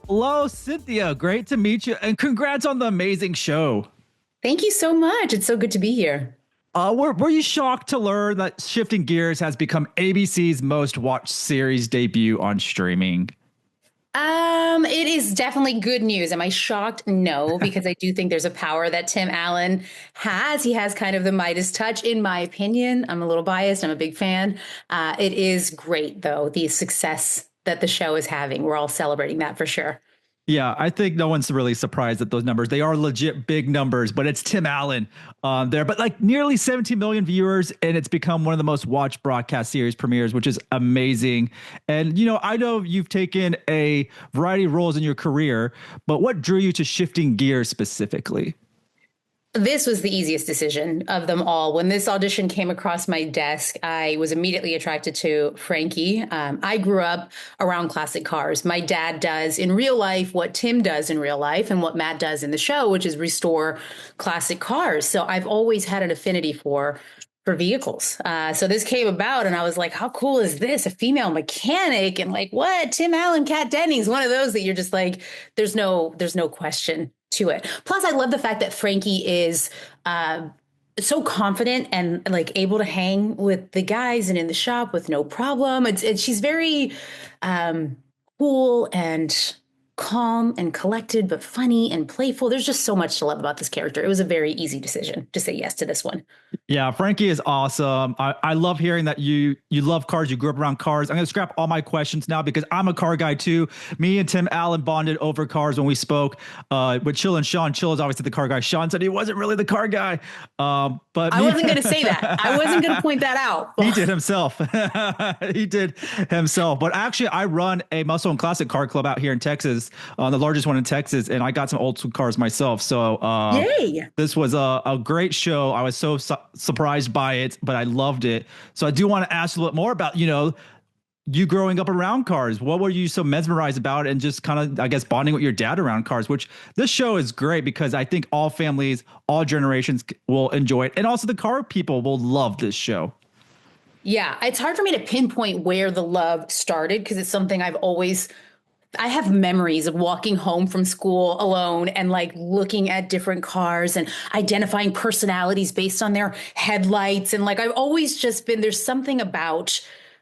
Hello, Cynthia. Great to meet you, and congrats on the amazing show. Thank you so much. It's so good to be here. Were you shocked to learn that Shifting Gears has become ABC's most watched series debut on streaming? It is definitely good news. Am I shocked? No, because I do think there's a power that Tim Allen has. He has kind of the Midas touch, in my opinion. I'm a little biased. I'm a big fan. It is great, though, the success that the show is having. We're all celebrating that for sure. Yeah, I think no one's really surprised at those numbers. They are legit big numbers, but it's Tim Allen there. But like nearly 17 million viewers, and it's become one of the most watched broadcast series premieres, which is amazing. And, I know you've taken a variety of roles in your career, but what drew you to Shifting Gears specifically? This was the easiest decision of them all. When this audition came across my desk, I was immediately attracted to Frankie. I grew up around classic cars. My dad does in real life what Tim does in real life and what Matt does in the show, which is restore classic cars. So I've always had an affinity for vehicles. So this came about and I was like, how cool is this? A female mechanic and like what? Tim Allen, Kat Dennings, one of those that you're just like, there's no question to it. Plus, I love the fact that Frankie is so confident and like able to hang with the guys and in the shop with no problem. She's very cool and calm and collected, but funny and playful. There's just so much to love about this character. It was a very easy decision to say yes to this one. Yeah, Frankie is awesome. I love hearing that you love cars. You grew up around cars. I'm going to scrap all my questions now because I'm a car guy too. Me and Tim Allen bonded over cars when we spoke with Chill and Sean. Chill is obviously the car guy. Sean said he wasn't really the car guy. But I wasn't going to say that. I wasn't going to point that out. He did himself. He did himself. But actually, I run a muscle and classic car club out here in Texas, the largest one in Texas, and I got some old school cars myself. So Yay. this was a great show. I was so surprised by it, but I loved it. So I do want to ask a little more about, you growing up around cars. What were you so mesmerized about and just kind of, I guess, bonding with your dad around cars, which this show is great because I think all families, all generations will enjoy it. And also the car people will love this show. Yeah, it's hard for me to pinpoint where the love started because it's something I have memories of walking home from school alone and like looking at different cars and identifying personalities based on their headlights. And like, I've always just been, there's something about,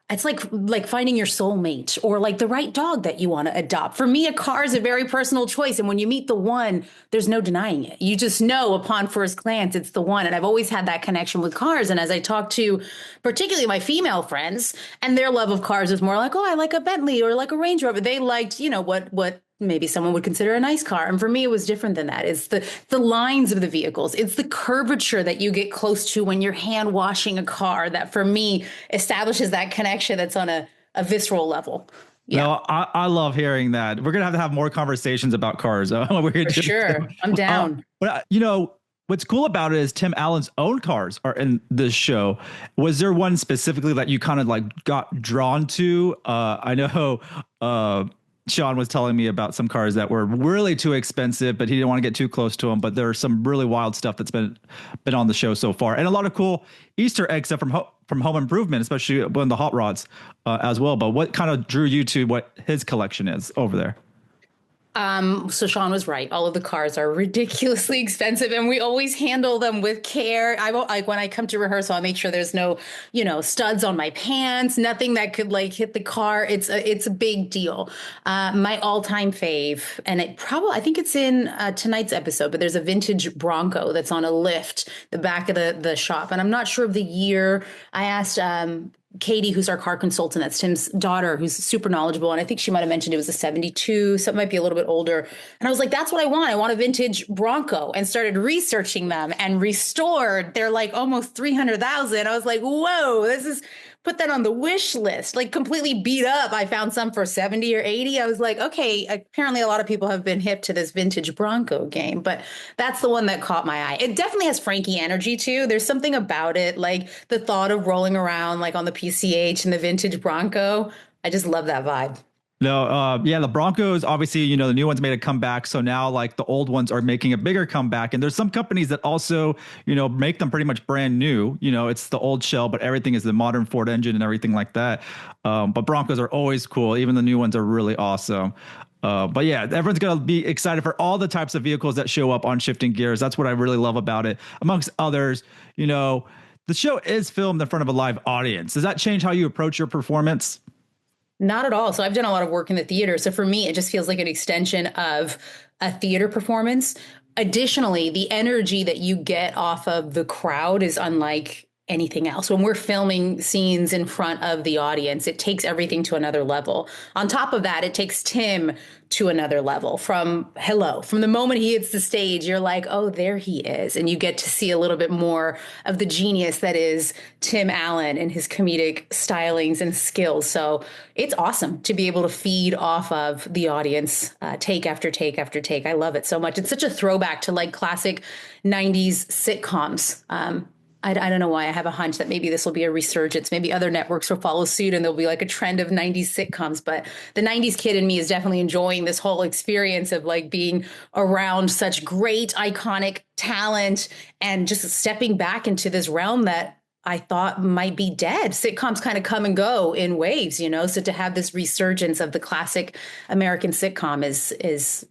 it's like finding your soulmate or like the right dog that you want to adopt. For me, a car is a very personal choice. And when you meet the one, there's no denying it. You just know upon first glance, it's the one. And I've always had that connection with cars. And as I talk to particularly my female friends and their love of cars is more like, oh, I like a Bentley or like a Range Rover. They liked, what maybe someone would consider a nice car. And for me, it was different than that. It's the lines of the vehicles. It's the curvature that you get close to when you're hand washing a car that for me establishes that connection that's on a visceral level. Yeah. No, I love hearing that. We're going to have more conversations about cars. For sure. I'm down. But, what's cool about it is Tim Allen's own cars are in this show. Was there one specifically that you kind of like got drawn to? I know Sean was telling me about some cars that were really too expensive, but he didn't want to get too close to them. But there's some really wild stuff that's been on the show so far, and a lot of cool Easter eggs stuff from Home Improvement, especially one of the hot rods as well. But what kind of drew you to what his collection is over there? So Sean was right. All of the cars are ridiculously expensive and we always handle them with care. I won't like when I come to rehearsal, I make sure there's no, studs on my pants, nothing that could like hit the car. It's a big deal. My all-time fave, and I think it's in tonight's episode, but there's a vintage Bronco that's on a lift, the back of the shop. And I'm not sure of the year. I asked, Katie, who's our car consultant, that's Tim's daughter, who's super knowledgeable. And I think she might have mentioned it was a 72, something might be a little bit older. And I was like, that's what I want. I want a vintage Bronco, and started researching them and restored. They're like almost 300,000. I was like, whoa, put that on the wish list, like completely beat up. I found some for 70 or 80. I was like, okay, apparently a lot of people have been hip to this vintage Bronco game, but that's the one that caught my eye. It definitely has Frankie energy too. There's something about it, like the thought of rolling around like on the PCH and the vintage Bronco. I just love that vibe. No, yeah, the Broncos, obviously, the new ones made a comeback. So now like the old ones are making a bigger comeback. And there's some companies that also, make them pretty much brand new. It's the old shell, but everything is the modern Ford engine and everything like that. But Broncos are always cool. Even the new ones are really awesome. But yeah, everyone's gonna be excited for all the types of vehicles that show up on Shifting Gears. That's what I really love about it. Amongst others, you know, the show is filmed in front of a live audience. Does that change how you approach your performance? Not at all. So I've done a lot of work in the theater. So for me, it just feels like an extension of a theater performance. Additionally, the energy that you get off of the crowd is unlike anything else. When we're filming scenes in front of the audience, it takes everything to another level. On top of that, it takes Tim to another level. From the moment he hits the stage, you're like, oh, there he is. And you get to see a little bit more of the genius that is Tim Allen and his comedic stylings and skills. So it's awesome to be able to feed off of the audience, take after take after take. I love it so much. It's such a throwback to like classic 90s sitcoms. I don't know why. I have a hunch that maybe this will be a resurgence. Maybe other networks will follow suit and there'll be like a trend of 90s sitcoms. But the 90s kid in me is definitely enjoying this whole experience of like being around such great, iconic talent and just stepping back into this realm that I thought might be dead. Sitcoms kind of come and go in waves, you know. So to have this resurgence of the classic American sitcom is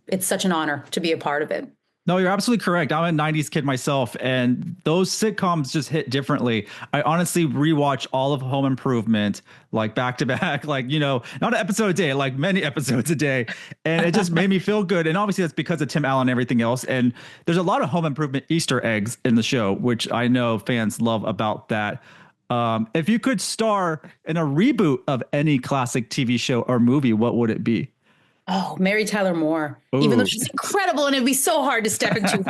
it's such an honor to be a part of it. No, you're absolutely correct. I'm a 90s kid myself, and those sitcoms just hit differently. I honestly rewatch all of Home Improvement, like back to back, like, you know, not an episode a day, like many episodes a day. And it just made me feel good. And obviously that's because of Tim Allen and everything else. And there's a lot of Home Improvement Easter eggs in the show, which I know fans love about that. If you could star in a reboot of any classic TV show or movie, what would it be? Oh, Mary Tyler Moore. Ooh. Even though she's incredible and it'd be so hard to step into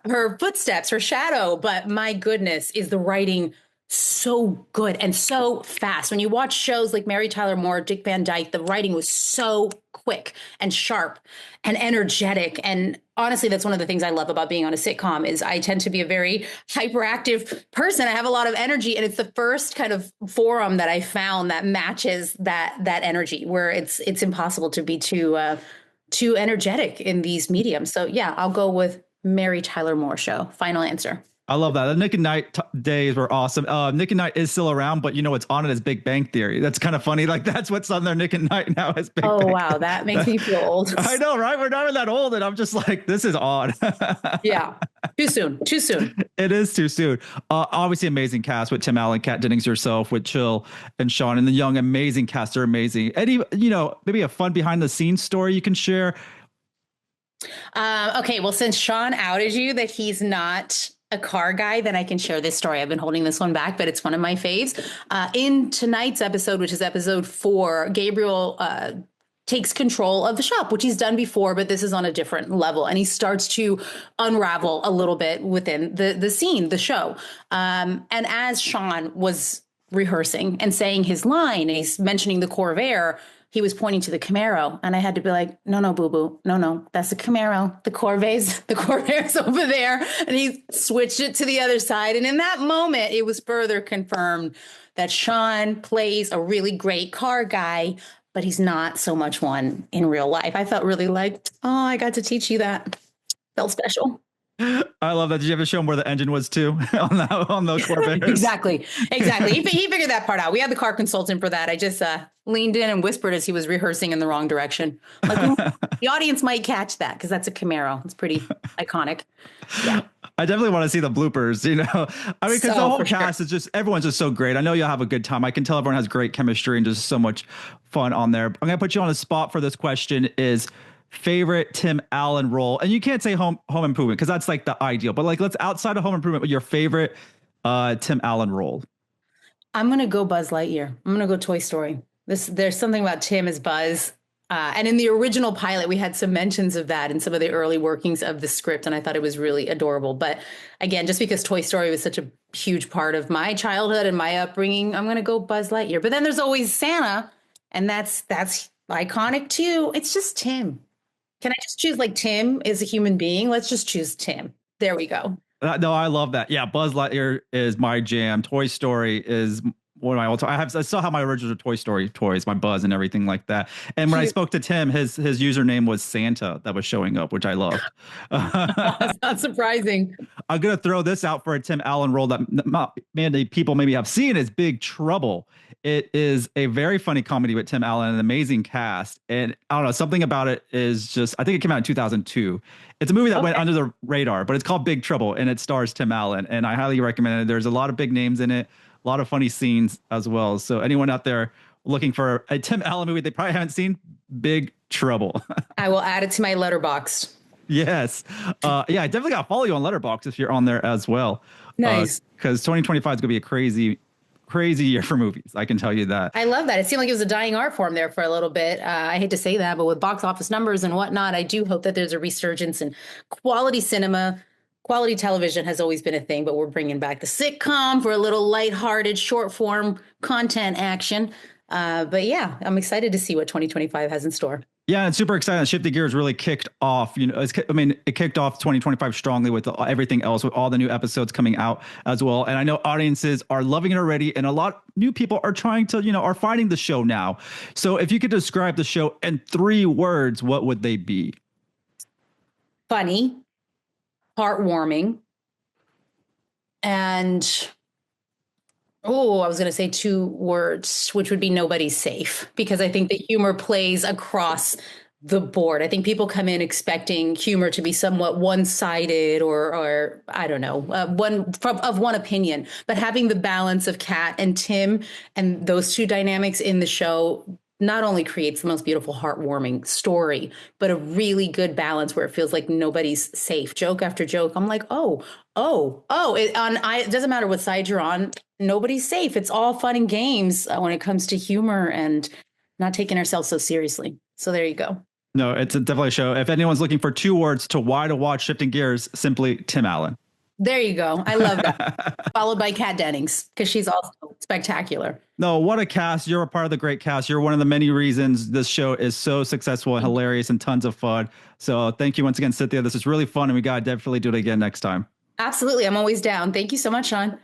her footsteps, her shadow. But my goodness, is the writing so good and so fast. When you watch shows like Mary Tyler Moore, Dick Van Dyke, the writing was so quick and sharp and energetic. And honestly, that's one of the things I love about being on a sitcom is I tend to be a very hyperactive person. I have a lot of energy, and it's the first kind of forum that I found that matches that energy, where it's impossible to be too energetic in these mediums. So yeah, I'll go with Mary Tyler Moore show. Final answer. I love that. The Nick and Night days were awesome. Nick and Night is still around, but you know what's on it is Big Bang Theory. That's kind of funny. Like that's what's on their Nick and Night now is Big Oh Bang. wow, that makes me feel old. I know, right? We're not even that old, and I'm just like, this is odd. Yeah, too soon. Too soon. It is too soon. Obviously, amazing cast with Tim Allen, Kat Dennings, yourself, with Chill and Seann, and the young, amazing cast are amazing. Any, you know, maybe a fun behind the scenes story you can share. Okay, well, since Seann outed you that he's not a car guy, then I can share this story. I've been holding this one back, but it's one of my faves. In tonight's episode, which is episode 4, Gabriel takes control of the shop, which he's done before, but this is on a different level. And he starts to unravel a little bit within the scene, the show. And as Seann was rehearsing and saying his line, and he's mentioning the Corvair, he was pointing to the Camaro, and I had to be like, no, boo-boo. No, that's the Camaro. The Corvair's over there. And he switched it to the other side. And in that moment, it was further confirmed that Seann plays a really great car guy, but he's not so much one in real life. I felt really like, oh, I got to teach you that. Felt special. I love that. Did you ever show him where the engine was too on those Corvairs? Exactly. He figured that part out. We had the car consultant for that. I just leaned in and whispered as he was rehearsing in the wrong direction. Like, the audience might catch that because that's a Camaro. It's pretty iconic. Yeah. I definitely want to see the bloopers, you know. I mean, because the whole cast is just, everyone's just so great. I know you'll have a good time. I can tell everyone has great chemistry and just so much fun on there. I'm going to put you on the spot for this question is favorite Tim Allen role. And you can't say Home Improvement because that's like the ideal, but like let's outside of Home Improvement with your favorite Tim Allen role. I'm going to go Buzz Lightyear. I'm going to go Toy Story. There's something about Tim as Buzz. And in the original pilot, we had some mentions of that in some of the early workings of the script. And I thought it was really adorable. But again, just because Toy Story was such a huge part of my childhood and my upbringing, I'm going to go Buzz Lightyear. But then there's always Santa. And that's iconic too. It's just Tim. Can I just choose like Tim is a human being? Let's just choose Tim. There we go. No, I love that. Yeah, Buzz Lightyear is my jam. Toy Story is one of my old. I still have my original Toy Story toys, my Buzz and everything like that. And when I Cute. spoke to Tim, his username was Santa that was showing up, which I loved. That's not surprising. I'm gonna throw this out for a Tim Allen role that many people maybe have seen is Big Trouble. It is a very funny comedy with Tim Allen, an amazing cast, and I don't know, something about it is just. I think it came out in 2002. It's a movie that went Okay. under the radar, but it's called Big Trouble, and it stars Tim Allen, and I highly recommend it. There's a lot of big names in it, a lot of funny scenes as well. So anyone out there looking for a Tim Allen movie they probably haven't seen, Big Trouble. I will add it to my letterbox. Yes. Yeah, I definitely got to follow you on Letterboxd if you're on there as well. Nice. Because 2025 is going to be a crazy, crazy year for movies. I can tell you that. I love that. It seemed like it was a dying art form there for a little bit. I hate to say that, but with box office numbers and whatnot, I do hope that there's a resurgence in quality cinema. Quality television has always been a thing, but we're bringing back the sitcom for a little lighthearted, short form content action. But yeah, I'm excited to see what 2025 has in store. Yeah, and super excited. Shifting Gears really kicked off. It kicked off 2025 strongly with everything else, with all the new episodes coming out as well. And I know audiences are loving it already, and a lot new people are trying to, are finding the show now. So if you could describe the show in 3 words, what would they be? Funny, heartwarming, and I was going to say 2 words, which would be nobody's safe, because I think the humor plays across the board. I think people come in expecting humor to be somewhat one-sided or I don't know, one opinion, but having the balance of Kat and Tim and those 2 dynamics in the show not only creates the most beautiful, heartwarming story, but a really good balance where it feels like nobody's safe. Joke after joke. I'm like, it doesn't matter what side you're on. Nobody's safe. It's all fun and games when it comes to humor and not taking ourselves so seriously. So there you go. No, it's definitely a show. If anyone's looking for 2 words to why to watch Shifting Gears, simply Tim Allen. There you go. I love that. Followed by Kat Dennings, because she's also spectacular. No, what a cast. You're a part of the great cast. You're one of the many reasons this show is so successful and hilarious and tons of fun. So thank you once again, Cynthia. This is really fun, and we got to definitely do it again next time. Absolutely. I'm always down. Thank you so much, Sean.